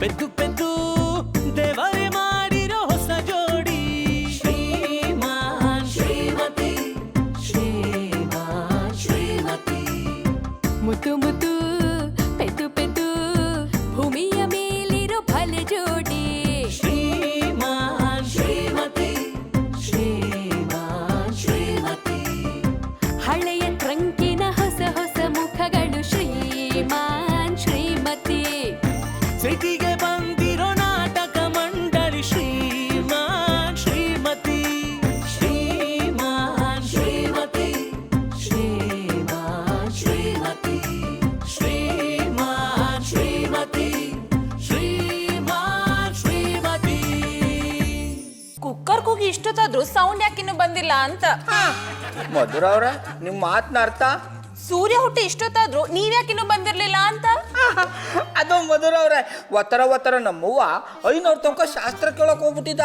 ಪೆದ್ದು ಪೆದ್ದು ದೇವರೇ ಮಾಡಿರೋ ಹೊಸ ಜೋಡಿ ಶ್ರೀಮಾನ್ ಶ್ರೀಮತಿ ಶ್ರೀಮಾನ್ ಶ್ರೀಮತಿ ಮುತ್ತು ಮುತ್ತು ಪೆದ್ದು ಪೆದ್ದು ಭೂಮಿಯ ಮೇಲಿರೋ ಭಲೆ ಜೋಡಿ ಶ್ರೀಮಾನ್ ಶ್ರೀಮತಿ ಶ್ರೀಮಾನ್ ಶ್ರೀಮತಿ ಹಳೆಯ ಟ್ರಂಕಿನ ಹೊಸ ಹೊಸ ಮುಖಗಳು ಶ್ರೀಮಾನ್ ಶ್ರೀಮತಿ ಸಿಟಿಗೆ ಬಂದಿರೋ ನಾಟಕ ಮಂಡಳಿ ಶ್ರೀಮಾನ್ ಶ್ರೀಮತಿ ಶ್ರೀಮಾನ್ ಶ್ರೀಮತಿ ಶ್ರೀಮಾನ್ ಶ್ರೀಮತಿ ಶ್ರೀಮಾನ್ ಶ್ರೀಮತಿ ಶ್ರೀಮಾನ್ ಶ್ರೀಮತಿ. ಕುಕ್ಕರ್ ಕೂಗಿ ಇಷ್ಟೊತ್ತಾದ್ರೂ ಸೌಂಡ್ ಯಾಕಿನ್ನು ಬಂದಿಲ್ಲ ಅಂತ. ಮಧುರ ಅವ್ರ ನಿಮ್ಮ ಮಾತನ್ನ ಅರ್ಥ ಸೂರ್ಯ ಹುಟ್ಟಿ ಇಷ್ಟೊತ್ತಾದ್ರೂ ನೀವ್ಯಾಕಿನ್ನು ಬಂದಿರ್ಲಿಲ್ಲ ಅಂತ. ಅದು ಮಧುರ ಅವ್ರೆ ಒತ್ತರ ನಮ್ಮವ್ವ ಐನವ್ರ ತನಕ ಶಾಸ್ತ್ರ ಕೇಳಕ್ ಹೋಗ್ಬಿಟ್ಟಿದ್ದ.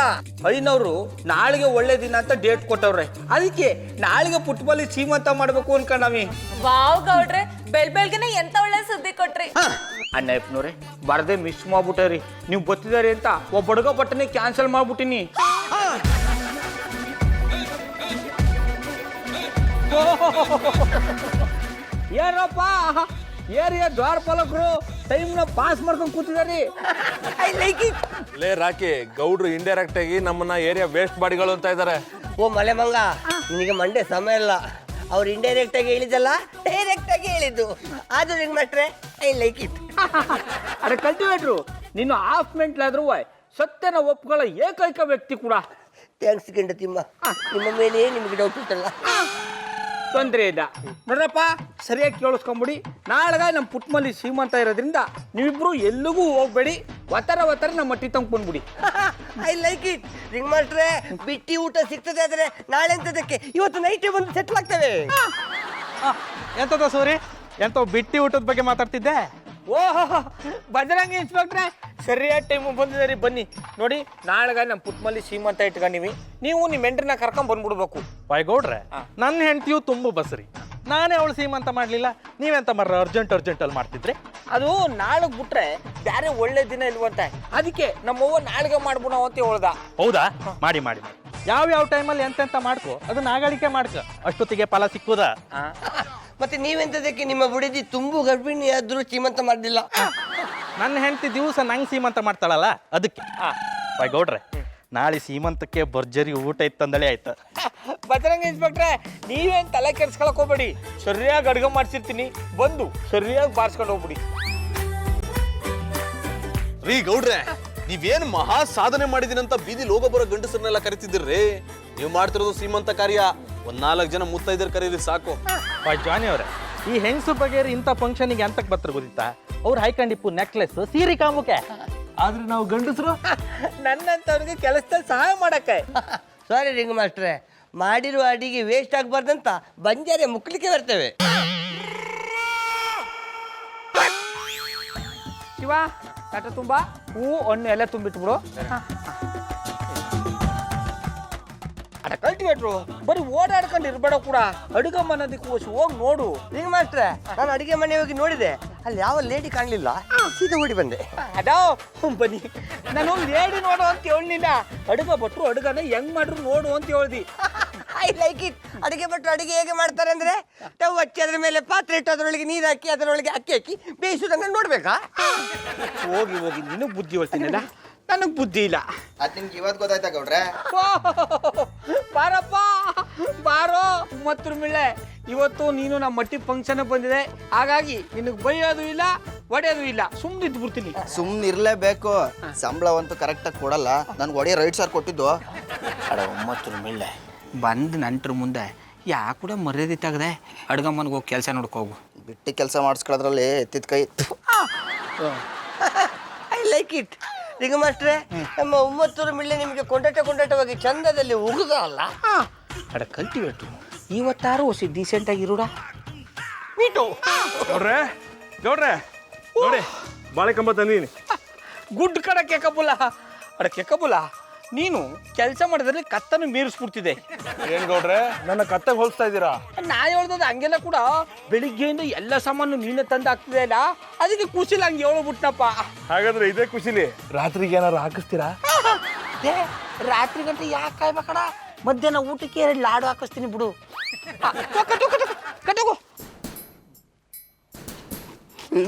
ಐನವ್ರು ನಾಳೆಗೆ ಒಳ್ಳೆ ದಿನ ಅಂತ ಡೇಟ್ ಕೊಟ್ಟವ್ರೆ. ಅದಕ್ಕೆ ನಾಳೆಗೆ ಪುಟ್ಬಾಲಿ ಸೀಮಂತ ಮಾಡ್ಬೇಕು ಅನ್ಕೊಂಡವಿ. ವಾವ್ ಗೌಡ್ರೆ, ಬೆಳ್ಬೆಳ್ಗೆನೆ ಎಂತ ಒಳ್ಳೆ ಸುದ್ದಿ ಕೊಟ್ರಿ. ಅಣ್ಣಪ್ಪನವ್ರೆ ಬರದೆ ಮಿಸ್ ಮಾಡ್ಬಿಟ್ಟವ್ರಿ. ನೀವು ಬತ್ತಿದಾರಿ ಅಂತ ಒಬ್ಬ ಹುಡುಗ ಬಟ್ಟನೆ ಕ್ಯಾನ್ಸಲ್ ಮಾಡ್ಬಿಟ್ಟಿನಿ. ಏನಪ್ಪ ಏರಿಯಾ ದ್ವಾರಪಾಲಕರು ಟೈಮ್ನ ಪಾಸ್ ಮಾಡ್ಕೊಂಡು ಕೂತಿದಾರಿ. I like it. ಲೇ ರಾಕಿ, ಗೌಡ್ರು ಇಂಡೈರೆಕ್ಟ್ ಆಗಿ ನಮ್ಮನ್ನ ಏರಿಯಾ ವೇಸ್ಟ್ ಬಾಡಿಗಳು ಅಂತ ಇದ್ದಾರೆ. ಓ ಮಲೆ ಮಂಗ, ನಿನಗೆ ಮಂಡೆ ಸಮಯ ಇಲ್ಲ. ಅವ್ರು ಇಂಡೈರೆಕ್ಟ್ ಆಗಿ ಹೇಳಿದಲ್ಲ, ಡೈರೆಕ್ಟ್ ಆಗಿ ಹೇಳಿದ್ದು. ಆದ್ರೂ ನಿಂಗೆ ಮಾಡ್ರೆ ಐ ಲೈಕ್ ಇಟ್. ಅರೆ ಕಲ್ಟಿವೇಟ್ರು, ನೀನು ಹಾಫ್ ಮೆಂಟ್ಲಾದ್ರೂ ಸತ್ಯನ ಒಪ್ಕೊಳ್ಳೋ ಏಕೈಕ ವ್ಯಕ್ತಿ ಕೂಡ. ಥ್ಯಾಂಕ್ಸ್ ಗಂಡತಿಮ್ಮ, ನಿಮ್ಮ ಮೇಲೆ ನಿಮಗೆ ಡೌಟ್ ಉಂಟಲ್ಲ. ತೊಂದರೆ ಇಲ್ಲ ನೋಡ್ರಪ್ಪ, ಸರಿಯಾಗಿ ಕೇಳಿಸ್ಕೊಂಬಿಡಿ. ನಾಳೆಗ ನಮ್ಮ ಪುಟ್ಮಲ್ಲಿ ಸೀಮಂತ ಇರೋದ್ರಿಂದ ನೀವಿಬ್ರು ಎಲ್ಲಿಗೂ ಹೋಗ್ಬೇಡಿ. ಒತ್ತರ ನಮ್ಮ ಮಟ್ಟಿ ತಂಗ್ ಬಂದ್ಬಿಡಿ. I like it. ನಿಂಗೆ ಮಾಡ್ರೆ ಬಿಟ್ಟಿ ಊಟ ಸಿಗ್ತದೆ ಆದ್ರೆ ನಾಳೆ ಅಂತದಕ್ಕೆ ಇವತ್ತು ನೈಟೇ ಬಂದು ಸೆಟ್ಲ್ ಆಗ್ತವೆ. ಎಂತದ ಸೂರಿ, ಎಂತ ಬಿಟ್ಟಿ ಊಟದ ಬಗ್ಗೆ ಮಾತಾಡ್ತಿದ್ದೆ. ಓಹೋ ಬಜರಂಗಿ ಇನ್ಸ್ಪೆಕ್ಟ್ರೆ, ಸರಿಯಾದ ಟೈಮು ಬಂದಿದ್ದೀರಿ. ಬನ್ನಿ ನೋಡಿ, ನಾಳೆಗ ನಮ್ಮ ಪುಟ್ಮಲ್ಲಿ ಸೀಮಂತ ಇಟ್ಕೊಂಡಿವಿ. ನೀವು ನಿಮ್ಮ ಹೆಂಡ್ರನ್ನ ಕರ್ಕೊಂಡ್ ಬಂದ್ಬಿಡ್ಬೇಕು. ಗೌಡ್ರೆ, ನನ್ನ ಹೆಂಡತಿಯು ತುಂಬ ಬಸ್ರಿ. ನಾನೇ ಅವಳು ಸೀಮಂತ ಮಾಡ್ಲಿಲ್ಲ, ನೀವೆಂತ ಮರ್ರ ಅರ್ಜೆಂಟಲ್ಲಿ ಮಾಡ್ತಿದ್ರಿ. ಅದು ನಾಳೆಗೆ ಬಿಟ್ರೆ ಬೇರೆ ಒಳ್ಳೆ ದಿನ ಇಲ್ವಂತ. ಅದಕ್ಕೆ ನಮ್ಮವ್ವ ನಾಳೆಗೆ ಮಾಡ್ಬಿಡೋ ಅಂತ ಹೇಳ್ದ. ಹೌದಾ? ಮಾಡಿ ಯಾವ ಟೈಮಲ್ಲಿ ಎಂತೆಂತ ಮಾಡ್ಕೊ, ಅದನ್ನ ಆಗಾಳಿಕೆ ಮಾಡ್ಕೊ, ಅಷ್ಟೊತ್ತಿಗೆ ಫಲ ಸಿಕ್ಕುದ. ಮತ್ತೆ ನೀವೆಂತದಕ್ಕೆ ನಿಮ್ಮ ಬುಡಿದಿ ತುಂಬು ಗರ್ಭಿಣಿ ಆದ್ರೂ ಶ್ರೀಮಂತ ಮಾಡಲಿಲ್ಲ. ನನ್ನ ಹೆಂಡತಿ ದಿವಸ ನಂಗೆ ಸೀಮಂತ ಮಾಡ್ತಾಳಲ್ಲ, ಅದಕ್ಕೆ. ಗೌಡ್ರೆ, ನಾಳೆ ಸೀಮಂತಕ್ಕೆ ಭರ್ಜರಿ ಊಟ ಇತ್ತಂದಳೆ ಆಯ್ತು. ಬಜರಂಗ ಇನ್ಸ್ಪೆಕ್ಟ್ರೆ, ನೀವೇನ್ ತಲೆ ಕೆಡ್ಸ್ಕೊಳಕ್ ಹೋಗ್ಬೇಡಿ. ಸರಿಯಾಗಿ ಅಡ್ಗೆ ಮಾಡ್ಸಿರ್ತೀನಿ, ಬಂದು ಸರಿಯಾಗಿ ಬಾರ್ಸ್ಕೊಂಡು ಹೋಗ್ಬಿಡಿ. ರೀ ಗೌಡ್ರೆ, ನೀವೇನ್ ಮಹಾ ಸಾಧನೆ ಮಾಡಿದಿನಂತ ಬೀದಿ ಲೋಗ ಬರೋ ಗಂಡಸರನ್ನೆಲ್ಲ ಕರಿತಿದ್ದೀರ್ರಿ. ನೀವು ಮಾಡ್ತಿರೋದು ಸೀಮಂತ ಕಾರ್ಯ. 4 ಜನ ಮುತ್ತೈದರ್ ಕರೀರಿ ಸಾಕು. ಜಾನಿ ಅವ್ರೆ, ಈ ಹೆಂಗಸು ಬಗೆಯರು ಇಂಥ ಫಂಕ್ಷನಿಗೆ ಅಂತಕ್ ಬರ್ತಾರೆ ಗೊತ್ತಿತ್ತಾ? ಅವ್ರು ಹೈಕಂಡಿಪ್ಪು ನೆಕ್ಲೆಸ್, ಸೀರೆ ಕಾಮುಕೆ. ಆದ್ರೆ ನಾವು ಗಂಡಸರು ನನ್ನಂತವ್ರಿಗೆ ಕೆಲಸದಲ್ಲಿ ಸಹಾಯ ಮಾಡಕ್ಕೆ. ಸಾರಿ ರಿಂಗ್ ಮಾಸ್ಟ್ರೆ, ಮಾಡಿರುವ ಅಡಿಗೆ ವೇಸ್ಟ್ ಆಗ್ಬಾರ್ದಂತ ಬಂಜಾರೆ ಮುಕ್ಲಿಕ್ಕೆ ಬರ್ತೇವೆ. ಶಿವ, ತಟ ತುಂಬಾ ಹೂವು ಹಣ್ಣು ಎಲ್ಲ ತುಂಬಿಟ್ಬಿಡು. ಅಡ ಕಲ್ಟಿವೇಟ್ರು, ಬರೀ ಓಡಾಡ್ಕೊಂಡು ಇರ್ಬೇಡ ಕೂಡ. ಅಡುಗೆ ಮನದಕ್ಕೆ ಹೋಗಿ ನೋಡು. ರಿಂಗ್ ಮಾಸ್ಟ್ರೆ, ನಾನು ಅಡಿಗೆ ಮನೆ ಹೋಗಿ ನೋಡಿದೆ, ಅಲ್ಲಿ ಯಾವ ಲೇಡಿ ಕಾಣಲಿಲ್ಲ, ಸೀದಾ ಓಡಿ ಬಂದೆ. ಅದೋ ಬನ್ನಿ, ನಾನು ಲೇಡಿ ನೋಡು ಅಂತ ಹೇಳಿಲ್ಲ. ಅಡುಗೆ ಭಟ್ರು ಅಡುಗನ ಹೆಂಗ್ ಮಾಡ್ರು ನೋಡು ಅಂತ ಹೇಳ್ದಿ. I like it. ಅಡಿಗೆ ಭಟ್ರು ಅಡಿಗೆ ಹೇಗೆ ಮಾಡ್ತಾರೆ ಅಂದ್ರೆ, ಸ್ಟವ್ ಹಚ್ಚಿ ಅದ್ರ ಮೇಲೆ ಪಾತ್ರೆ ಇಟ್ಟು ಅದರೊಳಗೆ ನೀರು ಹಾಕಿ ಅದರೊಳಗೆ ಅಕ್ಕಿ ಹಾಕಿ ಬೇಯಿಸೋದಂಗ ನೋಡ್ಬೇಕಾ? ಹೋಗಿ ನಿನಗೆ ಬುದ್ಧಿ ಹೇಳ್ತೀನಲ್ಲ, ನನಗೆ ಬುದ್ಧಿ ಇಲ್ಲ. ಅದು ನಿಮ್ಗೆ ಇವತ್ತು ಗೊತ್ತಾಯ್ತಾ ಗೌಡ್ರೆ? ಬಾರಪ್ಪ ಬಾರೋ ಮತ್ರ ಮಿಳ್ಳೆ. ಇವತ್ತು ನೀನು ನಮ್ಮ ಮಟ್ಟಿ ಫಂಕ್ಷನ್ ಬಂದಿದೆ, ಹಾಗಾಗಿ ನಿನಗೆ ಬೈಯೋದು ಇಲ್ಲ ಒಡೆಯೋದು ಇಲ್ಲ, ಸುಮ್ಮನೆ ಇದ್ದು ಬಿಡ್ತೀನಿ. ಸುಮ್ಮನೆ ಇರಲೇಬೇಕು. ಸಂಬಳವಂತೂ ಕರೆಕ್ಟಾಗಿ ಕೊಡಲ್ಲ. ನನ್ಗೆ ಒಡೆಯ ರೈಟ್ ಸರ್ ಕೊಟ್ಟಿದ್ದು. ಅಡ ಮತ್ರ ಮಿಳ್ಳೆ, ಬಂದು ನಂಟ್ರ ಮುಂದೆ ಯಾ ಕೂಡ ಮರ್ಯಾದೆ ತೆಗ್ದೆ ಅಡ್ಗಮ್ಮನಿಗೆ ಹೋಗಿ ಕೆಲಸ ನೋಡ್ಕೋಗು. ಬಿಟ್ಟು ಕೆಲಸ ಮಾಡಿಸ್ಕೊಳ್ಳೋದ್ರಲ್ಲಿ ಎತ್ತಿದ ಕೈ. I like it. ರಿಂಗ್ ಮಾಸ್ಟ್ರೆ, ನಮ್ಮ 9 ಮಿಳ್ಳೆ ನಿಮಗೆ ಕೊಂಡಟವಾಗಿ ಚಂದದಲ್ಲಿ ಉಗುದಲ್ಲ. ಅಡ ಕಲ್ಟಿವೇಟು, ಇವತ್ತಾರು ಹೊಸ ಡೀಸೆಂಟಾಗಿ ಇರೋಡ ಮೀಟು. ಗೌಡ್ರೆ ನೋಡಿ, ಬಾಳೆ ಕಂಬ ತಂದೀನಿ. ಗುಡ್ ಕಡ ಕೆಕ್ಕಬುಲ್ಲ. ಅಡ ಕೆಕ್ಕಬುಲ್ಲ, ನೀನು ಕೆಲಸ ಮಾಡಿದ್ರೆ ಕತ್ತನ್ನು ಮೀರಿಸ್ಬಿಡ್ತಿದೆ. ಏನ್ ಗೌಡ್ರೆ ನನ್ನ ಕತ್ತಗೆ ಹೋಲಿಸ್ತಾ ಇದ್ದೀರಾ? ನಾ ಹೇಳ್ದದ ಹಂಗೆಲ್ಲ ಕೂಡ ಬೆಳಿಗ್ಗೆಯಿಂದ ಎಲ್ಲ ಸಾಮಾನು ನೀನೆ ತಂದು ಹಾಕ್ತಿದೆ ಅಲ್ಲ, ಅದಕ್ಕೆ ಖುಷಿಲಿ ಹಂಗೆ ಹೇಳ್ಬಿಟ್ನಪ್ಪ. ಹಾಗಾದ್ರೆ ಇದೇ ಖುಷಿಲಿ ರಾತ್ರಿಗೆ ಏನಾರು ಹಾಕಿಸ್ತೀರಾ? ರಾತ್ರಿ ಗಂಟೆ ಯಾಕೆ ಕಾಯ್ಬೇಕಡ, ಮಧ್ಯಾಹ್ನ ಊಟಕ್ಕೆ 2 ಲಾಡು ಹಾಕಿಸ್ತೀನಿ ಬಿಡು. ಕಟ್ಟಗೋ.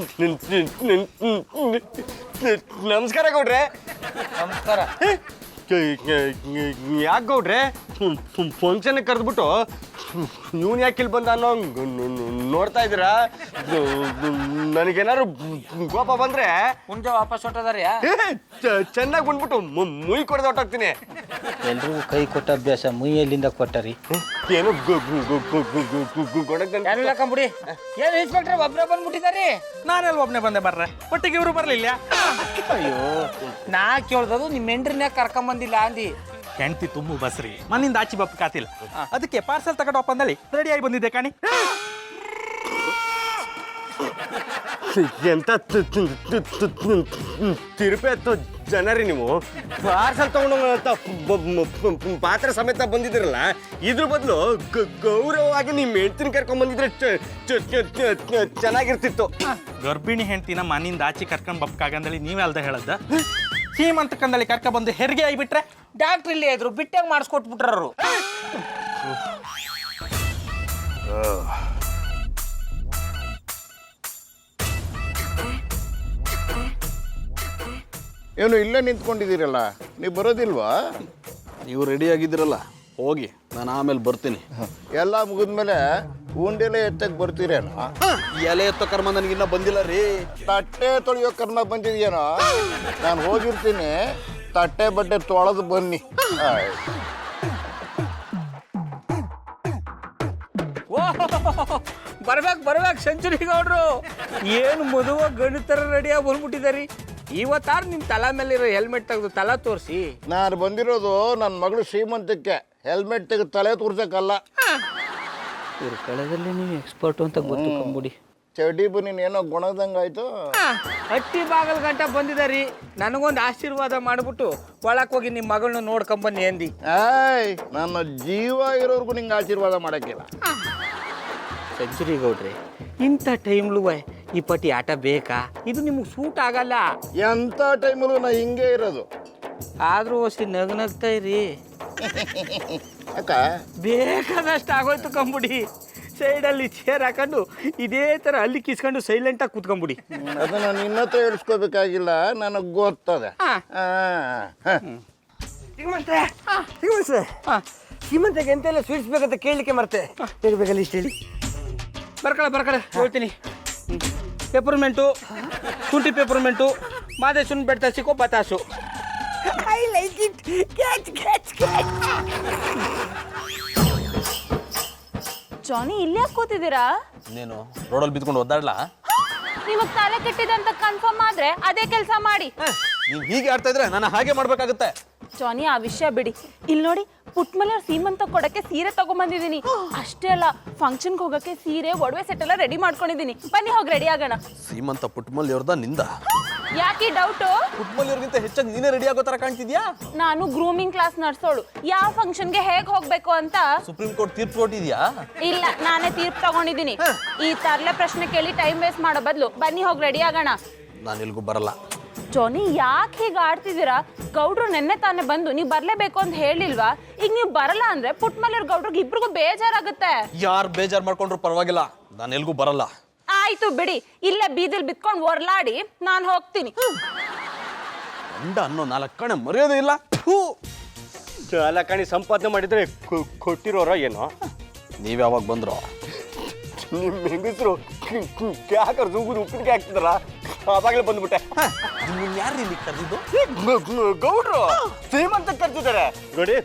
ನಮಸ್ಕಾರ ಗೌಡ್ರೆ. ನಮಸ್ಕಾರ. ಯಾಕೆ ಗೌಡ್ರೆ ಫಂಕ್ಷನ್ ಕರೆದ್ಬಿಟ್ಟು ಇವನ್ ಯಾಕೆ ಇಲ್ಲಿ ಬಂದ ಅನ್ನೋ ನೋಡ್ತಾ ಇದ್ದೀರಾ? ನನಗೇನಾದ್ರು ಕೋಪ ಬಂದ್ರೆ ಮುಂದೆ ವಾಪಸ್ ಹೊಟ್ಟದಾರ್ಯಾ? ಚೆನ್ನಾಗಿ ಬಂದ್ಬಿಟ್ಟು ಮುಯ್ ಕೊಡದೆ ಹೊಟ್ಟೋಗ್ತೀನಿ. ಎಲ್ರಿಗೂ ಕೈ ಕೊಟ್ಟ ಅಭ್ಯಾಸ, ಮುಯ್ಯಲ್ಲಿಂದ ಕೊಟ್ಟರಿ. ಏನು ಯಾರು ಕಂಬಿಡಿ, ಏನು ಇನ್ಸ್ಪೆಕ್ಟರ್ ಒಬ್ಬರೇ ಬಂದ್ಬಿಟ್ಟಿದ್ದಾರೆ. ನಾನೆಲ್ಲ ಒಬ್ಬನೇ ಬಂದೆ ಬರ್ರೆ, ಒಟ್ಟಿಗೆ ಇವರು ಬರ್ಲಿಲ್ಲ. ಅಯ್ಯೋ, ನಾ ಕೇಳ್ದದು ನಿಮ್ಮ ಹೆಂಡ್ರನ್ಯಾಗ ಕರ್ಕೊಂಬಂದಿಲ್ಲ ಅಂದಿ. ಹೆಂಡ್ತಿ ತುಂಬು ಬಸ್ರಿ, ಮನಿಂದ ಆಚಿ ಬಪ್ಪ ಕಾತಿಲ್ಲ, ಅದಕ್ಕೆ ಪಾರ್ಸಲ್ ತಗೊಂಡಪ್ಪ ಅಂದಳಿ ರೆಡಿ ಆಗಿ ಬಂದಿದ್ದೆ ಕಾಣಿ. ಎಂತ ತಿರುಪೆ ಹತ್ತು ಜನರಿ ನೀವು ಪಾರ್ಸಲ್ ತಗೊಂಡಂತ ಪಾತ್ರೆ ಸಮೇತ ಬಂದಿದ್ದೀರಲ್ಲ, ಇದ್ರ ಬದಲು ಗೌರವವಾಗಿ ನಿಮ್ಮ ಹೆಂಡ್ತಿನ ಕರ್ಕೊಂಡ್ ಬಂದಿದ್ರೆ ಚೆನ್ನಾಗಿರ್ತಿತ್ತು. ಗರ್ಭಿಣಿ ಹೆಂಡ್ತಿನ ಮನಿಂದ ಆಚಿ ಕರ್ಕೊಂಡ್ ಬಪ್ಕಾಗಂದಳಿ ನೀವೇ ಅಲ್ದ ಹೇಳದ್ದ. ಸೀಮಂತ ಕಂದಳಿ ಕರ್ಕ ಬಂದು ಹೆರಿಗೆ ಆಗಿಬಿಟ್ರೆ ಡಾಕ್ಟ್ರ್ ಇಲ್ಲೇ ಇದ್ರು, ಬಿಟ್ಟಾಗ ಮಾಡಿಸ್ಕೊಟ್ಬಿಟ್ರು. ಏನು ಇಲ್ಲೇ ನಿಂತ್ಕೊಂಡಿದ್ದೀರಲ್ಲ, ನೀವು ಬರೋದಿಲ್ವಾ? ನೀವು ರೆಡಿ ಆಗಿದ್ದೀರಲ್ಲ, ಹೋಗಿ ನಾನು ಆಮೇಲೆ ಬರ್ತೀನಿ. ಎಲ್ಲ ಮುಗಿದ್ಮೇಲೆ ಉಂಡೆಲೆ ಎತ್ತಕ್ಕೆ ಬರ್ತೀರೇನೋ? ಎಲೆ ಎತ್ತೋ ಕರ್ಮ ನನಗಿನ್ನ ಬಂದಿಲ್ಲ ರೀ. ತಟ್ಟೆ ತೊಳೆಯೋ ಕರ್ಮ ಬಂದಿದೆಯೇನೋ? ನಾನು ಹೋಗಿರ್ತೀನಿ, ತಟ್ಟೆ ಬಟ್ಟೆ ತೊಳೆದು ಬನ್ನಿ. ಬರ್ಬೇಕು ಸೆಂಚುರಿ ಗೌಡ್ರು. ಏನು ಮದುವೆ ಗಂಡು ಥರ ರೆಡಿಯಾಗಿ ಬಂದ್ಬಿಟ್ಟಿದ್ದಾರೆ. ಇವತ್ತಾರು ನಿಮ್ಮ ತಲೆ ಮೇಲಿರೋ ಹೆಲ್ಮೆಟ್ ತೆಗೆದು ತಲೆ ತೋರಿಸಿ. ನಾನು ಬಂದಿರೋದು ನನ್ನ ಮಗಳು ಶ್ರೀಮಂತಕ್ಕೆ ಹೆಲ್ಮೆಟ್ ತೆಗೆದು ತಲೆ ತೋರ್ಸಕ್ಕಲ್ಲ. ಇವ್ರ ಕಳೆದಲ್ಲಿ ನೀವು ಎಕ್ಸ್ಪರ್ಟು ಅಂತ ಗೊತ್ತು ಕಂಬಿಡಿ. ಚಡ್ಡಿ ಬನ್ನಿ ಏನೋ ಗುಣದಂಗಾಯ್ತು. ಹಟ್ಟಿ ಬಾಗಲ್ ಗಂಟ ಬಂದಿದ್ದಾರಿ, ನನಗೊಂದು ಆಶೀರ್ವಾದ ಮಾಡಿಬಿಟ್ಟು ಒಳಕ್ಕೆ ಹೋಗಿ ನಿಮ್ಮ ಮಗಳನ್ನ ನೋಡ್ಕೊಂಬನ್ನಿ ಅಂದಿ. ಏಯ್, ನನ್ನ ಜೀವ ಇರೋರ್ಗು ನಿಂಗೆ ಆಶೀರ್ವಾದ ಮಾಡೋಕ್ಕಿಲ್ಲ. ಸೆಂಚುರಿ ಗೌಡ್ರಿ, ಇಂಥ ಟೈಮ್ಲು ಈ ಪಟ್ಟಿ ಆಟ ಬೇಕಾ? ಇದು ನಿಮಗೆ ಸೂಟ್ ಆಗಲ್ಲ. ಎಂಥ ಟೈಮಲ್ಲೂ ನಾ ಹಿಂಗೆ ಇರೋದು. ಆದರೂ ಹೊಸಿ ನಗ್ನಗ್ತಾ ಇರಿ. ಅಕ್ಕ, ಬೇಕಾದಷ್ಟು ಆಗೋಯ್ತು ಕಂಬಿಡಿ. ಸೈಡಲ್ಲಿ ಚೇರ್ ಹಾಕೊಂಡು ಇದೇ ಥರ ಅಲ್ಲಿ ಕಿಸ್ಕೊಂಡು ಸೈಲೆಂಟಾಗಿ ಕೂತ್ಕೊಂಬಿಡಿ. ಅದನ್ನು ನಿನ್ನ ಹತ್ರ ಹೇಳಿಸ್ಕೋಬೇಕಾಗಿಲ್ಲ, ನನಗೆ ಗೊತ್ತದೆ. ಶ್ರೀಮಂತಗೆ ಎಂತೆಲ್ಲ ಸ್ವೀಟ್ಸ್ ಬೇಕಂತ ಕೇಳಲಿಕ್ಕೆ ಮರ್ತೆ. ಬೇಕಲ್ಲ ಇಷ್ಟು ಹೇಳಿ. ಬರ್ಕಳ ಹೇಳ್ತೀನಿ. ಪೆಪರ್ಮೆಂಟು, ಶುಂಠಿ ಪೆಪರ್ಮೆಂಟು, ಮಾದೇಶನ್ ಬೆಟ್ಟ ಸಿಕ್ಕೋ ಬತಾಸು. I like it. Catch. Johnny ಇಲ್ಲೇ ಕೂತಿದ್ದೀರಾ? ನೀನು ರೋಡಲ್ಲಿ ಬಿದ್ಕೊಂಡು ಒದ್ದಾಡ್ಲಾ? ನಿಮಗ್ ತಲೆ ಕೆಟ್ಟಿದಂತ ಕನ್ಫರ್ಮ್ ಆದ್ರೆ ಅದೇ ಕೆಲಸ ಮಾಡಿ. ನೀವು ಹೀಗೆ ಆಡ್ತಾ ಇದ್ರೆ ನಾನು ಹಾಗೆ ಮಾಡ್ಬೇಕಾಗತ್ತೆ. ಜಾನಿ ಆ ವಿಷಯ ಬಿಡಿ. ಇಲ್ಲಿ ನೋಡಿ, ಪುಟ್ಮಲೆಯವ್ರ ಸೀಮಂತ ಕೊಡಕ್ಕೆ ಸೀರೆ ತಗೊಂಡ್ಬಂದಿದ್ದೀನಿ. ಅಷ್ಟೇ ಅಲ್ಲ, ಫಂಕ್ಷನ್ಗೆ ಹೋಗಕ್ಕೆ ಸೀರೆ ಒಡವೆ ಸೆಟ್ ಎಲ್ಲ ರೆಡಿ ಮಾಡ್ಕೊಂಡಿದ್ದೀನಿ. ಬನ್ನಿ ಹೋಗಿ ರೆಡಿ ಆಗೋಣ. ಸೀಮಂತ ಪುಟ್ಮಲ್ಲಿಯವ್ರದ ನಿಂದ? ಯಾಕೆ ಡೌಟು? ಪುಟ್ಮಲ್ಲಿಯವ್ರಿಗಿಂತ ಹೆಚ್ಚಾಗಿ ನೀನೇ ರೆಡಿ ಆಗೋ ತರ ಕಾಣ್ತಿದ್ಯಾ? ನಾನು ಗ್ರೂಮಿಂಗ್ ಕ್ಲಾಸ್ ನಡ್ಸೋಳು. ಯಾವ ಫಂಕ್ಷನ್ಗೆ ಹೇಗೆ ಹೋಗ್ಬೇಕು ಅಂತ ಸುಪ್ರೀಂ ಕೋರ್ಟ್ ತೀರ್ಪು ಕೊಟ್ಟಿದ್ಯಾ? ಇಲ್ಲ, ನಾನೇ ತೀರ್ಪು ತಗೊಂಡಿದ್ದೀನಿ. ಈ ತರ್ಲೆ ಪ್ರಶ್ನೆ ಕೇಳಿ ಟೈಮ್ ವೇಸ್ಟ್ ಮಾಡೋ ಬದಲು ಬನ್ನಿ ಹೋಗಿ ರೆಡಿ ಆಗೋಣ. ನಾನು ಎಲ್ಗೂ ಬರಲ್ಲ. ಜಾನಿ ಯಾಕೆ ಹೀಗೆ ಆಡ್ತಿದ್ದೀರಾ? ಗೌಡ್ರು ನೆನ್ನೆ ತಾನೇ ಬಂದು ನೀವು ಬರ್ಲೇಬೇಕು ಅಂತ ಹೇಳಿಲ್ವಾ? ಈಗ ನೀವು ಬರಲ್ಲ ಅಂದ್ರೆ ಪುಟ್ಮಲ್ಲಿಯವ್ರ ಗೌಡ್ರಿಗೆ ಇಬ್ರಿಗೂ ಬೇಜಾರಾಗುತ್ತೆ. ಯಾರು ಬೇಜಾರು ಮಾಡ್ಕೊಂಡ್ರು ಪರವಾಗಿಲ್ಲ, ನಾನು ಎಲ್ಗೂ ಬರಲ್ಲ. ಆಯ್ತು ಬಿಡಿ, ಇಲ್ಲೇ ಬೀದಿಲ್ ಬಿತ್ಕೊಂಡು ಒರ್ಲಾಡಿ, ನಾನು ಹೋಗ್ತೀನಿ. ಗಂಡ ಅನ್ನೋ 4 ಕಣೆ ಮರ್ಯಾದೆ ಇಲ್ಲ. ಚಾಲಕಣಿ ಸಂಪಾದನೆ ಮಾಡಿದ್ರೆ ಕೊಟ್ಟಿರೋರ ಏನೋ? ನೀವ್ ಯಾವಾಗ ಬಂದ್ರು? ನಿಮ್ಮ ಹೆಂಗಸರು ಯಾಕಂದ್ರೆ ದೂಗುದು ಉಪ್ಪಿಗೆ ಹಾಕ್ತಿದಾರ, ಅವಾಗಲೇ ಬಂದ್ಬಿಟ್ಟೆ. ಯಾರು ಇಲ್ಲಿ ಕರೆದಿದ್ದು? ಗೌಡ್ರು ಶ್ರೀಮಂತಕ್ಕೆ ಕರ್ತಿದ್ದಾರೆ ನೋಡಿ.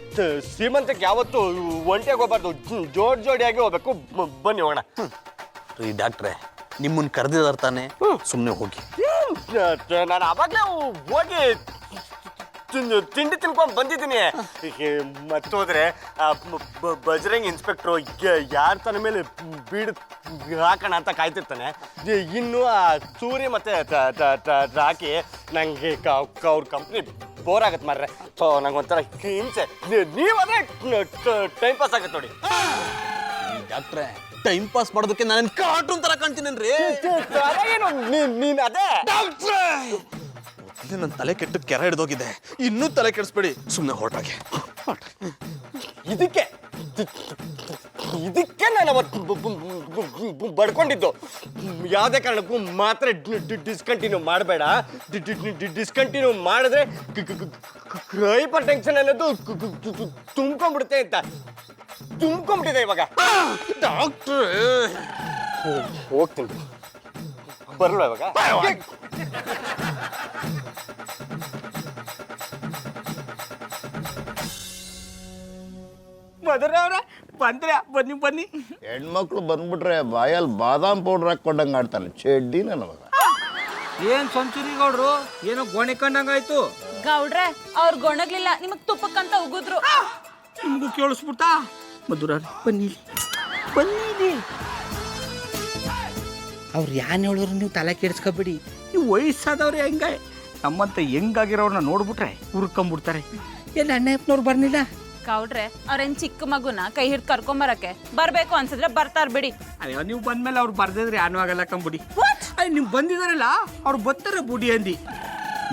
ಶ್ರೀಮಂತಕ್ಕೆ ಯಾವತ್ತು ಒಂಟಿಯಾಗಿ ಹೋಗ್ಬಾರ್ದು, ಜೋಡಿಯಾಗಿ ಹೋಗ್ಬೇಕು. ಬನ್ನಿ ಹೋಗೋಣ. ರೀ ಡಾಕ್ಟ್ರೆ, ನಿಮ್ಮನ್ನ ಕರೆದಿದಾರ ತಾನೆ, ಸುಮ್ಮನೆ ಹೋಗಿ. ನಾನು ಅವಾಗಲೇ ಹೋಗಿ ತಿಂಡಿ ತಿನ್ಕೊಂಡು ಬಂದಿದ್ದೀನಿ. ಮತ್ತೋದ್ರೆ ಬಜರಂಗ್ ಇನ್ಸ್ಪೆಕ್ಟ್ರು ಯಾರ ತನ್ನ ಮೇಲೆ ಬೀಡು ಹಾಕೋಣ ಅಂತ ಕಾಯ್ತಿರ್ತಾನೆ. ಇನ್ನು ಆ ಸೂರಿ ಮತ್ತೆ ರಾಕಿ ನನಗೆ ಅವ್ರ ಕಂಪ್ನಿ ಬೋರ್ ಆಗತ್ತೆ ಮಾರ್ರೆ. ಸೊ ನಂಗೊಂಥರ ಹಿಂಸೆ. ನೀವದೇ ಟೈಮ್ ಪಾಸ್ ಆಗತ್ತೆ ನೋಡಿ. ಡಾಕ್ಟ್ರೆ ಟೈಮ್ ಪಾಸ್ ಮಾಡೋದಕ್ಕೆ ನಾನು ಕಾರ್ಟೂನ್ ತರ ಕಾಣ್ತೀನೇನ್ರಿ? ನೀನ್ ಅದೇ ಡಾಕ್ಟ್ರೆ ನನ್ನ ತಲೆ ಕೆಟ್ಟು ಕೆರ ಹಿಡ್ದೋಗಿದೆ. ಇನ್ನೂ ತಲೆ ಕೆಡಿಸ್ಬೇಡಿ, ಸುಮ್ಮನೆ ಹೊರಟಾಗೆ. ಇದಕ್ಕೆ ನಾನು ಅವತ್ತು ಬಡ್ಕೊಂಡಿದ್ದು. ಯಾವುದೇ ಕಾರಣಕ್ಕೂ ಮಾತ್ರ ಡಿಸ್ಕಂಟಿನ್ಯೂ ಮಾಡಬೇಡ. ಡಿಸ್ಕಂಟಿನ್ಯೂ ಮಾಡಿದ್ರೆ ಹೈಪರ್ ಟೆನ್ಷನ್ ಅನ್ನೋದು ತುಂಬ್ಕೊಂಡ್ಬಿಡುತ್ತೆ ಅಂತ. ತುಂಬ್ಕೊಂಡ್ಬಿಟ್ಟಿದೆ ಇವಾಗ. ಡಾಕ್ಟ್ರೆ ಹೋಗ್ತೀನಿ, ಬರಲ್ಲ ಇವಾಗ. ಮಧುರ ಅವ್ರ ಬಂದ್ರೆ ಬನ್ನಿ ಬನ್ನಿ. ಹೆಣ್ಮಕ್ಳು ಬಂದ್ಬಿಟ್ರೆ ಬಾಯಲ್ಲಿ ಬಾದಾಮ್ ಪೌಡ್ರ್ ಹಾಕ್ಕೊಂಡಂಗೆ ಆಡ್ತಾನೆ ಚೆಡ್ಡಿ ನನಗ. ಏನ್ ಸಂಚುರಿ ಗೌಡ್ರು ಏನೋ ಗೋಣಿ ಕಂಡಂಗಾಯ್ತು. ಗೌಡ್ರೆ ಅವ್ರು ಗೊಣಗ್ಲಿಲ್ಲ, ನಿಮಗ್ ತುಪ್ಪಕ್ಕಂತ ಉಗುದ್ರು. ನಿಮಗೂ ಕೇಳಿಸ್ಬಿಡ್ತಾ? ಮಧುರ ಬನ್ನಿ ಬನ್ನಿ. ಅವ್ರು ಯಾನ್ ಹೇಳಿದ್ರು ನೀವು ತಲೆ ಕೆಡಿಸ್ಕೊಬೇಡಿ. ನೀವು ವಯಸ್ಸಾದವ್ರು ಹೆಂಗ ನಮ್ಮಂತ ಹೆಂಗಾಗಿರೋರ್ನ ನೋಡ್ಬಿಟ್ರೆ ಹುರ್ಕೊಂಡ್ಬಿಡ್ತಾರೆ. ಎಲ್ಲ ಅಣ್ಣಪ್ಪನವ್ರು ಬರ್ನಿಲ್ಲ. ಗೌಡ್ರೆ ಅವ್ರೇನ್ ಚಿಕ್ಕ ಮಗುನ ಕೈ ಹಿಡ್ದು ಕರ್ಕೊಂಬರಕ್ಕೆ ಬರ್ಬೇಕು ಅನ್ಸಿದ್ರೆ ಬರ್ತಾರ ಬಿಡಿ. ಅಯ್ಯೋ ನೀವು ಬಂದ್ಮೇಲೆ ಅವ್ರು ಬರ್ದಿದ್ರೆ ಏನೂ ಆಗಲ್ಲ ಕಂಬಿಡಿ. ಅಯ್ಯ ನೀವು ಬಂದಿದಾರಲ್ಲ ಅವ್ರು ಬರ್ತಾರೆ ಬುಡಿ ಅಂದಿ.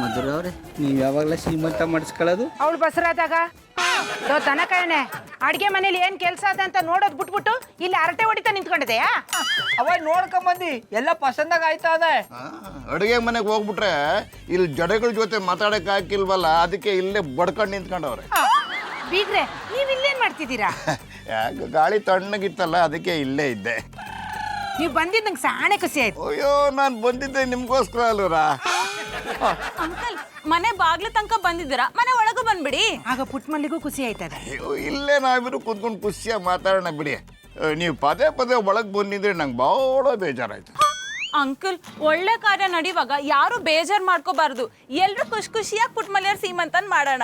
ಮಧುರ ಅವ್ರೆ ನೀವು ಯಾವಾಗಲ ಶ್ರೀಮಂತ ಮಾಡಿಸ್ಕೊಳ್ಳೋದು? ಅವಳು ಬಸರಾದಾಗ ದನ ಕಾಯನೆ ಅಡ್ಗೆ ಮನೇಲಿ ಏನ್ ಕೆಲ್ಸ ಅದ ಅಂತ ನೋಡೋದ್ ಬಿಟ್ಬಿಟ್ಟು ಇಲ್ಲಿ ಅರಟೆ ಹೊಡಿತಾ ನಿಂತ್ಕೊಂಡಿದೆಯಾ? ಅವಾಗ ನೋಡ್ಕೊಂಬಂದಿ ಎಲ್ಲ ಪಸಂದಾಗ ಆಯ್ತಾ ಅದೇ. ಅಡುಗೆ ಮನೆಗೆ ಹೋಗ್ಬಿಟ್ರೆ ಇಲ್ಲಿ ಜಡೆಗಳ ಜೊತೆ ಮಾತಾಡಕ್ ಹಾಕಿಲ್ವಲ್ಲ, ಅದಕ್ಕೆ ಇಲ್ಲೇ ಬಡ್ಕೊಂಡು ನಿಂತ್ಕೊಂಡವ್ರೆ. ಬೀಗ್ರೆ ನೀವ್ ಇಲ್ಲೇನ್ ಮಾಡ್ತಿದ್ದೀರಾ? ಯಾಕೆ ಗಾಳಿ ತಣ್ಣಗಿತ್ತಲ್ಲ, ಅದಕ್ಕೆ ಇಲ್ಲೇ ಇದ್ದೆ. ನೀವ್ ಬಂದಿದ್ ನಂಗೆ ಸಾಣೆ ಖುಷಿ ಆಯ್ತು. ಅಯ್ಯೋ ನಾನು ಬಂದಿದ್ದೆ ನಿಮ್ಗೋಸ್ಕರ ಅಲ್ವರಾ. ಅಂಕಲ್ ಮನೆ ಬಾಗ್ಲ ತನಕ ಬಂದಿದ್ದೀರಾ, ಮನೆ ಒಳಗೂ ಬಂದ್ಬಿಡಿ. ಆಗ ಪುಟ್ಟ ಮಲ್ಲಿಗೂ ಖುಷಿ ಆಯ್ತದ. ಅಯ್ಯೋ ಇಲ್ಲೇ ನಾವಿಬ್ರು ಕುಂತ್ಕೊಂಡು ಖುಷಿಯಾಗಿ ಮಾತಾಡೋಣ ಬಿಡಿ. ನೀವು ಪದೇ ಪದೇ ಒಳಗೆ ಬಂದಿದ್ರೆ ನಂಗೆ ಭಾಳ ಬೇಜಾರಾಯ್ತು. ಅಂಕಲ್ ಒಳ್ಳೆ ಕಾರ್ಯ ನಡೆಯುವಾಗ ಯಾರು ಬೇಜಾರ್ ಮಾಡ್ಕೋಬಾರ್ದು. ಎಲ್ರು ಖುಷಿಯಾಗಿ ಪುಟ್ಮಲಿಯರ್ ಸೀಮಂತನ್ ಮಾಡೋಣ.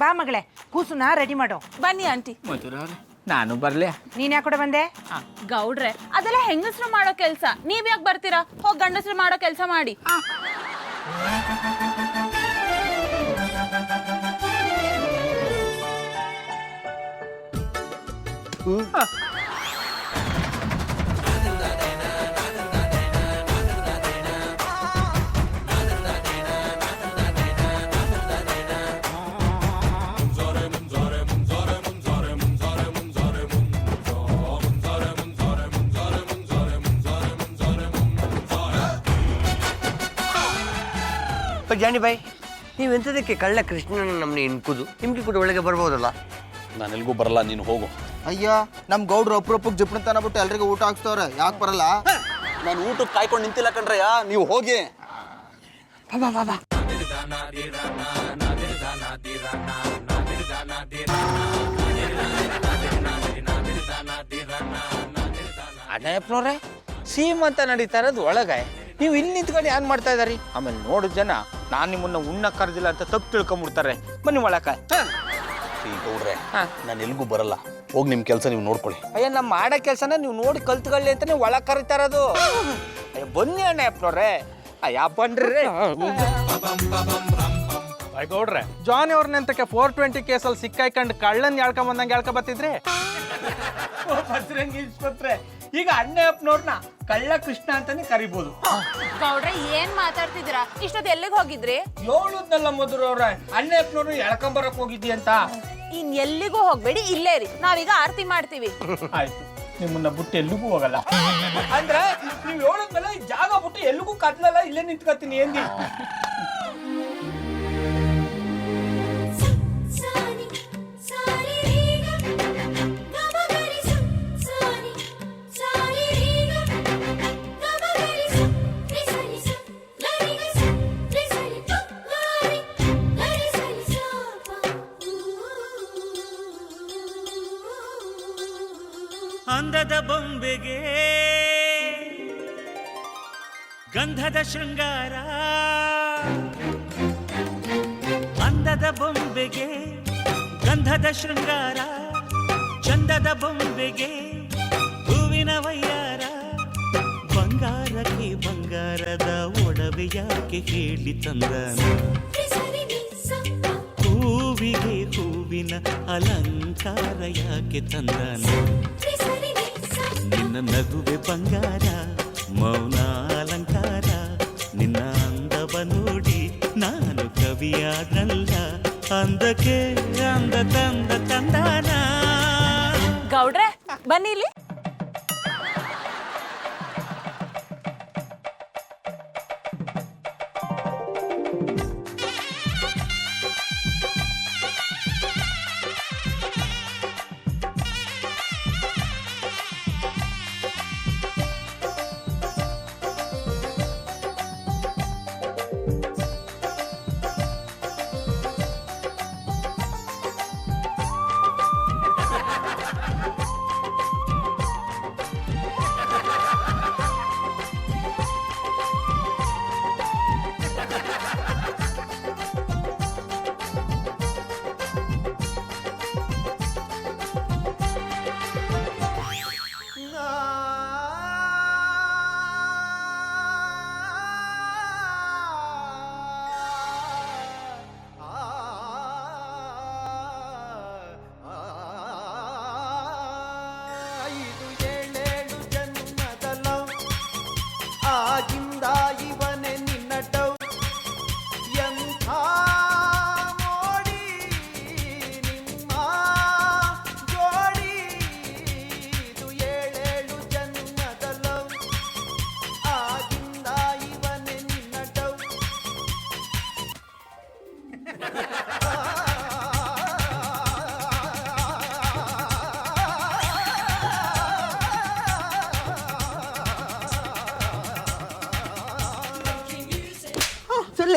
ಬಾ ಮಗಳೇ, ಕೂಸುನ ರೆಡಿ ಮಾಡೋ. ಬನ್ನಿ ಆಂಟಿ. ಮಧುರ ಅವ್ರೆ ನಾನು ಬರ್ಲೆ. ನೀನ್ ಯಾಕೆ ಬಂದೆ? ಗೌಡ್ರೆ ಅದೆಲ್ಲ ಹೆಂಗಸ್ರು ಮಾಡೋ ಕೆಲ್ಸ, ನೀವ್ ಯಾಕೆ ಬರ್ತೀರಾ? ಹೋಗ್ ಗಂಡಸ್ರು ಮಾಡೋ ಕೆಲ್ಸ ಮಾಡಿ. ಜಾನಿ ಬಾಯ್, ನೀವೆಂಥದಕ್ಕೆ ಕಳ್ಳ ಕೃಷ್ಣನ ನಮ್ಮನ್ನ ಎನ್ಕುದು? ನಿಮ್ಗೆ ಕೂಡ ಒಳಗೆ ಬರ್ಬೋದಲ್ಲ. ನಾನು ಎಲ್ಗೂ ಬರಲ್ಲ, ನೀನು ಹೋಗು. ಅಯ್ಯ ನಮ್ಮ ಗೌಡ್ರು ಅಪ್ರೂಪಕ್ಕೆ ಜಿಪ್ಣ ಬಿಟ್ಟು ಎಲ್ರಿಗೂ ಊಟ ಹಾಕ್ಸ್ತವ್ರೆ, ಯಾಕೆ ಬರಲ್ಲ? ನಾನು ಊಟಕ್ಕೆ ಕಾಯ್ಕೊಂಡು ನಿಂತಿಲ್ಲ ಕಣ್ರಯ್ಯ, ನೀವು ಹೋಗಿ. ಅಣ್ಣಪ್ಪನವ್ರೆ ಸೀಮಂತ ನಡೀತಾ ಇರೋದು ಒಳಗೆ, ನೀವು ಇಲ್ಲಿ ನಿಂತ್ಕೊಂಡು ಏನ್ ಮಾಡ್ತಾ ಇದಾರಿ? ಆಮೇಲೆ ನೋಡು ಜನ ನಾನು ನಿಮ್ಮನ್ನ ಉಣ್ಣ ಕರೆದಿಲ್ಲ ಅಂತ ತಪ್ಪು ತಿಳ್ಕೊಂಬಿಡ್ತಾರೆ. ಬನ್ನಿ ಒಳಕ. ಗೌಡ್ರೆ ನಾನು ಎಲ್ಗೂ ಬರಲ್ಲ, ಹೋಗಿ ನಿಮ್ಮ ಕೆಲಸ ನೀವು ನೋಡ್ಕೊಳ್ಳಿ. ಅಯ್ಯ ನಮ್ಮ ಮಾಡೋ ಕೆಲಸನ ನೀವು ನೋಡಿ ಕಲ್ತ್ಕೊಳ್ಳಿ ಅಂತ ನೀವು ಒಳಗೆ ಕರಿತಾ ಇರೋದು. ಅಯ್ಯ ಬನ್ನಿ ಅಣ್ಣಪ್ಪನವ್ರೆ. ಅಯ್ಯ ಬನ್ರಿ. ಗೌಡ್ರೆ ಜಾನಿ ಅವ್ರನೆಂತಕ್ಕೆ 420 ಕೇಸಲ್ಲಿ ಸಿಕ್ಕಾಯ್ಕೊಂಡು ಕಳ್ಳನ್ ಹೇಳ್ಕೊಂಬಂದಂಗೆ ಹೇಳ್ಕೊಬತ್ತಿದ್ರಿ. ಬಸರಂಗಿ ಇನ್ಸ್ಪೆಕ್ಟ್ರೆ, ಈಗ ಅಣ್ಣಪ್ಪನವ್ರನ್ನ ಕಳ್ಳ ಕೃಷ್ಣ ಅಂತಾನೆ ಕರಿಬೋದು. ಗೌಡ್ರೆ ಏನ್ ಮಾತಾಡ್ತಿದ್ದೀರಾ? ಇಷ್ಟೊತ್ತು ಎಲ್ಲಿಗೆ ಹೋಗಿದ್ರಿ? ಹೇಳುದ್ನಲ್ಲ ಮಧುರ ಅವ್ರ, ಅಣ್ಣಪ್ಪನವ್ರು ಎಳ್ಕೊಂಬರಕ್ ಹೋಗಿದ್ದಿ ಅಂತ. ಇನ್ ಎಲ್ಲಿಗೂ ಹೋಗ್ಬೇಡಿ, ಇಲ್ಲೇ ರೀ, ನಾವೀಗ ಆರತಿ ಮಾಡ್ತೀವಿ. ಆಯ್ತು, ನಿಮ್ಮನ್ನ ಬಿಟ್ಟು ಎಲ್ಲಿಗೂ ಹೋಗಲ್ಲ. ಅಂದ್ರೆ ನೀವು ಹೇಳದ್ಮೇಲೆ ಈ ಜಾಗ ಬಿಟ್ಟು ಎಲ್ಲಿಗೂ ಕತ್ಲಲ್ಲ, ಇಲ್ಲೇ ನಿಂತ್ಕೊತೀನಿ ಏನ್ದಿ. ಅಂದದ ಬೊಂಬೆಗೆ ಗಂಧದ ಶೃಂಗಾರ, ಅಂದದ ಬೊಂಬೆಗೆ ಗಂಧದ ಶೃಂಗಾರ, ಚಂದದ ಬೊಂಬೆಗೆ ಹೂವಿನ ವಯ್ಯಾರ, ಬಂಗಾರಕ್ಕೆ ಬಂಗಾರದ ಒಡವೆ ಯಾಕೆ ಹೇಳಿ ತಂದನ. ಹೂವಿಗೆ ಹೂವಿನ ಅಲಂಕಾರ ಯಾಕೆ ತಂದಾನ ನಿನ್ನ ನಗುವೆ ಬಂಗಾರ ಮೌನ ಅಲಂಕಾರ ನಿನ್ನ ಅಂದವ ನೋಡಿ ನಾನು ಕವಿಯಾದಲ್ಲ ಅಂದಕ್ಕೆ ಅಂದ ತಂದ ತಂದಾನ. ಗೌಡ್ರೆ ಬನ್ನಿ ಇಲ್ಲಿ.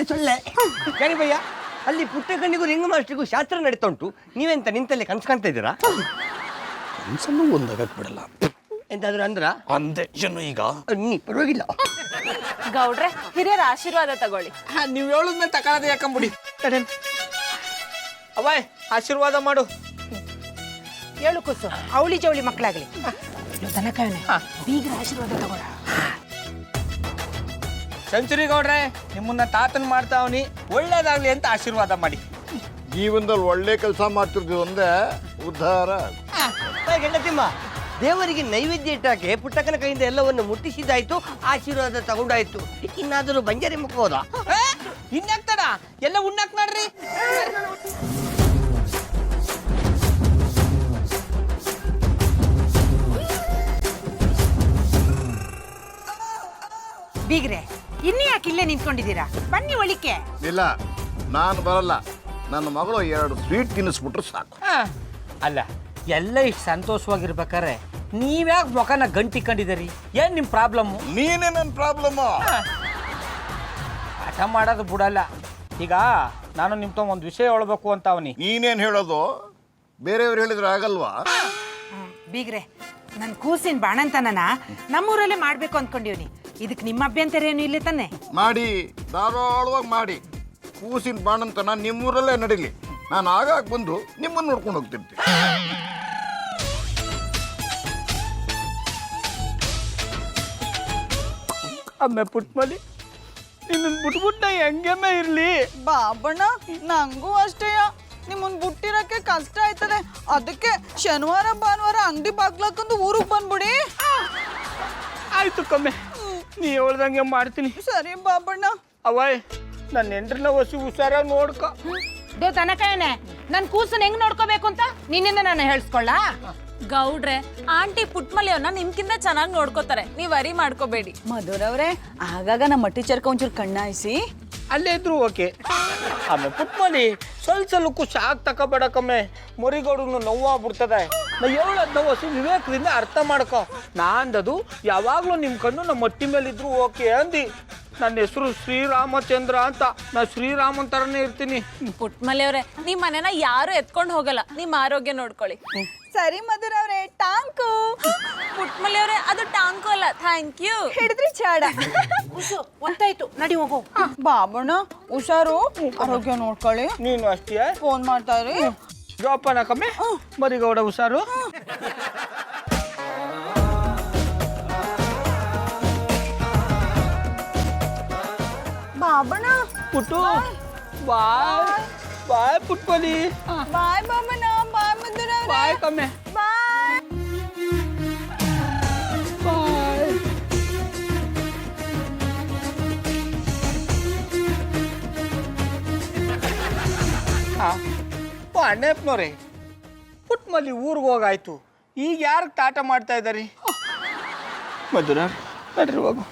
ಸೊಳ್ಳೆ ಗರಿಬಯ್ಯ, ಅಲ್ಲಿ ಪುಟ್ಟ ಕಣ್ಣಿಗೂ ರಿಂಗ್ ಮಾಸ್ಟ್ರಿಗೂ ಶಾಸ್ತ್ರ ನಡೀತಾ ಉಂಟು. ನೀವೆಂತ ನಿಂತಲ್ಲಿ ಕನ್ಸು ಕಾಣ್ತಾ ಇದ್ದೀರಾ? ಕನ್ಸನ್ನು ಒಂದಾಗಕ್ಕೆ ಬಿಡಲ್ಲ ಎಂತಾದ್ರು ಅಂದ್ರ ಅಂದೆ ಏನು ಈಗ ನೀ ಪರವಾಗಿಲ್ಲ. ಗೌಡ್ರೆ ಹಿರಿಯರ ಆಶೀರ್ವಾದ ತಗೊಳ್ಳಿ. ನೀವು ಹೇಳಿದ್ಮೇಲೆ ತಗೊಳ್ಳೋದು ಯಾಕಂಬಿಡಿ. ಅವಯ್ ಆಶೀರ್ವಾದ ಮಾಡು. ಹೇಳು ಕೂಸು, ಅವಳಿ ಜವಳಿ ಮಕ್ಕಳಾಗ್ಲಿ. ದನಕಾಯನೆ ಬೀಗ್ರ ಆಶೀರ್ವಾದ ತಗೊಳ. ಸೆಂಚುರಿ ಗೌಡ್ರೆ, ನಿಮ್ಮನ್ನ ತಾತನ್ ಮಾಡ್ತಾವನಿ, ಒಳ್ಳೇದಾಗ್ಲಿ ಅಂತ ಆಶೀರ್ವಾದ ಮಾಡಿ. ಜೀವನದಲ್ಲಿ ಒಳ್ಳೆ ಕೆಲಸ ಮಾಡ್ತಿರ್ತೀವಿ ಒಂದೇ ಉದ್ಧಾರ. ಗೆಂಡತಿಮ್ಮ, ದೇವರಿಗೆ ನೈವೇದ್ಯ ಇಟ್ಟಾಕೆ ಪುಟ್ಟಕ್ಕನ ಕೈಯಿಂದ ಎಲ್ಲವನ್ನು ಮುಟ್ಟಿಸಿದಾಯ್ತು, ಆಶೀರ್ವಾದ ತಗೊಂಡಾಯ್ತು. ಇನ್ನಾದರೂ ಬಂಜಾರಿ ಮುಖಬೋದಾ? ಇನ್ಯಾಕ್ತಾರ ಎಲ್ಲ ಉಣ್ಣಾಕ್ ನೋಡ್ರಿ. ಬೀಗ್ರೆ, ಇನ್ನೂ ಯಾಕೆ ಇಲ್ಲೇ ನಿಂತ್ಕೊಂಡಿದ್ದೀರಾ? ಬನ್ನಿ ಒಳಿಕೆ. ಇಲ್ಲ, ನಾನು ಬರಲ್ಲ. ನನ್ನ ಮಗಳು 2 ಸ್ವೀಟ್ ತಿನ್ನಿಸ್ಬಿಟ್ರೆ ಸಾಕು. ಅಲ್ಲ, ಎಲ್ಲ ಇಷ್ಟು ಸಂತೋಷವಾಗಿರ್ಬೇಕಾರೆ ನೀವ್ಯಾಕೆ ಮುಖನ ಗಂಟಿಕೊಂಡಿದ್ದೀರಿ? ಏನ್ ನಿಮ್ ಪ್ರಾಬ್ಲಮ್ಮು? ನೀನೇ ನನ್ನ ಪ್ರಾಬ್ಲಮ್ಮು. ಪಾಠ ಮಾಡೋದು ಬಿಡಲ್ಲ. ಈಗ ನಾನು ನಿಮ್ಮ ಒಂದು ವಿಷಯ ಹೇಳ್ಬೇಕು ಅಂತ ಅವನಿ. ನೀನೇನು ಹೇಳೋದು? ಬೇರೆಯವ್ರು ಹೇಳಿದ್ರೆ ಆಗಲ್ವಾ? ಬೀಗ್ರೆ, ನನ್ನ ಕೂಸಿನ ಬಾಣಂತನನ ನಮ್ಮೂರಲ್ಲೇ ಮಾಡ್ಬೇಕು ಅಂದ್ಕೊಂಡಿವ್ನಿ. ಇದಕ್ಕೆ ನಿಮ್ಮ ಅಭ್ಯಂತರ ಏನು ಇಲ್ಲ ತಾನೆ? ಮಾಡಿ, ಧಾರಾಳವಾಗಿ ಮಾಡಿ. ಕೂಸಿನ ಬಾಣಂತನ ನಿಮ್ಮೂರಲ್ಲೇ ನಡೀಲಿ. ನಾನು ಆಗಾಗ ಬಂದು ನಿಮ್ಮನ್ನು ನೋಡ್ಕೊಂಡು ಹೋಗ್ತಿರ್ತೀನಿ. ಅಮ್ಮ ಪುಟ್ಮಲಿ, ನಿನ್ನ ಬಿಟ್ಬಿಟ್ಟ ಹೆಂಗೆಮ್ಮ ಇರ್ಲಿ? ಬಾಬಣ್ಣ, ನಂಗೂ ಅಷ್ಟೇಯ. ನಿಮ್ಮನ್ ಬಿಟ್ಟಿರಕ್ಕೆ ಕಷ್ಟ ಆಯ್ತದೆ. ಅದಕ್ಕೆ ಶನಿವಾರ ಭಾನುವಾರ ಅಂಗಡಿ ಬಾಗ್ಲಾಕಂದು ಊರಿಗೆ ಬಂದ್ಬಿಡಿ. ಆಯ್ತು ಕಮ್ಮೆ, ನೀ ಹೇಳ್ದಂಗೆ ಮಾಡ್ತೀನಿ. ಸರಿ ಬಾಬಣ್ಣ. ಅವಯ್, ನನ್ನ ಹೆಂಡ್ರನ್ನ ಹೊಸಿ ಹುಷಾರಾಗಿ ನೋಡ್ಕೊ. ದನಕಾಯನೆ, ನನ್ನ ಕೂಸನ್ ಹೆಂಗ್ ನೋಡ್ಕೋಬೇಕು ಅಂತ ನಿನ್ನಿಂದ ನಾನು ಹೇಳ್ಸ್ಕೊಳ್ಳ. ಗೌಡ್ರೆ, ಆಂಟಿ ಪುಟ್ಮಲಿಯವ್ರನ್ನ ನಿಮ್ಕಿಂತ ಚೆನ್ನಾಗಿ ನೋಡ್ಕೋತಾರೆ, ನೀವ್ ವರಿ ಮಾಡ್ಕೋಬೇಡಿ. ಮಧುರವ್ರೆ, ಆಗಾಗ ನಮ್ಮ ಮಟ್ಟಿ ಚರ್ಕ ಒಂಚೂರು ಕಣ್ಣಾಯಿಸಿ. ಅಲ್ಲೇ ಇದ್ರು ಓಕೆ. ಆಮೇಲೆ ಪುಟ್ಮಲಿ ಸ್ವಲ್ಪಕ್ಕೂ ಶಾಕ್ ತಗೋಬೇಡ ಕಮ್ಮೆ. ಮುರಿಗೋಡು ನೋವಾಗ್ಬಿಡ್ತದೆ. ನಾ ಹೇಳೋದ್ ಹೊಸಿ ವಿವೇಕದಿಂದ ಅರ್ಥ ಮಾಡ್ಕೊ. ನಾಂದದು ಯಾವಾಗ್ಲೂ ನಿಮ್ ಕಣ್ಣು ನಮ್ಮ ಮಟ್ಟಿ ಮೇಲೆ ಇದ್ರು ಓಕೆ ಅಂದಿ. ನನ್ನ ಹೆಸರು ಶ್ರೀರಾಮಚಂದ್ರ ಅಂತ. ನಾ ಶ್ರೀರಾಮನ್ ತರನೇ ಇರ್ತೀನಿ. ಪುಟ್ಮಲಿಯವ್ರೆ, ನಿಮ್ ಮನೆನ ಯಾರು ಎತ್ಕೊಂಡು ಹೋಗಲ್ಲ. ನಿಮ್ ಆರೋಗ್ಯ ನೋಡ್ಕೊಳ್ಳಿ. ಸರಿ ಮಧುರವ್ರೆ, ಟಾಂಕು. ಪುಟ್ಮಲಿಯವ್ರೆ, ಅದು ಟಾಂಕು ಅಲ್ಲ, ಥ್ಯಾಂಕ್ ಯು. ಹಿಡಿದ್ರಿ ಚಾಡ. ಒಂತಾಯ್ತು, ನಡಿ ಹೋಗು. ಬಾಬಣ್ಣ ಹುಷಾರು, ಆರೋಗ್ಯ ನೋಡ್ಕೊಳ್ಳಿ. ನೀನು ಅಷ್ಟೇ ಫೋನ್ ಮಾಡ್ತಾ ಇರಿ. ಜೋಪಾನ ಕಮ್ಮೆ. ಮರಿಗೌಡ ಹುಷಾರು. ಬಾಬಣ್ಣ ಪುಟ್ಟು ಬಾಯ್. ಬಾಯ್ ಪುಟ್ಪಲಿ ಬಾಯ್ ಬಾಮನ ಬಾಯ್ ಮುದ್ದುರವ್ರೆ ಬಾಯ್ ಕಮ್ಮೆ ಬಾಯ್ ಬಾಯ್ ಅಣ್ಣಪ್ಪನವ್ರೆ ಪುಟ್ಮಲ್ಲಿ ಊರಿಗೆ ಹೋಗಾಯ್ತು ಈಗ ಯಾರಿಗೆ ಟಾಟ ಮಾಡ್ತಾ ಇದ್ದಾರಿ ಮಧುರ ನಡ್ರಿ ಹೋಗು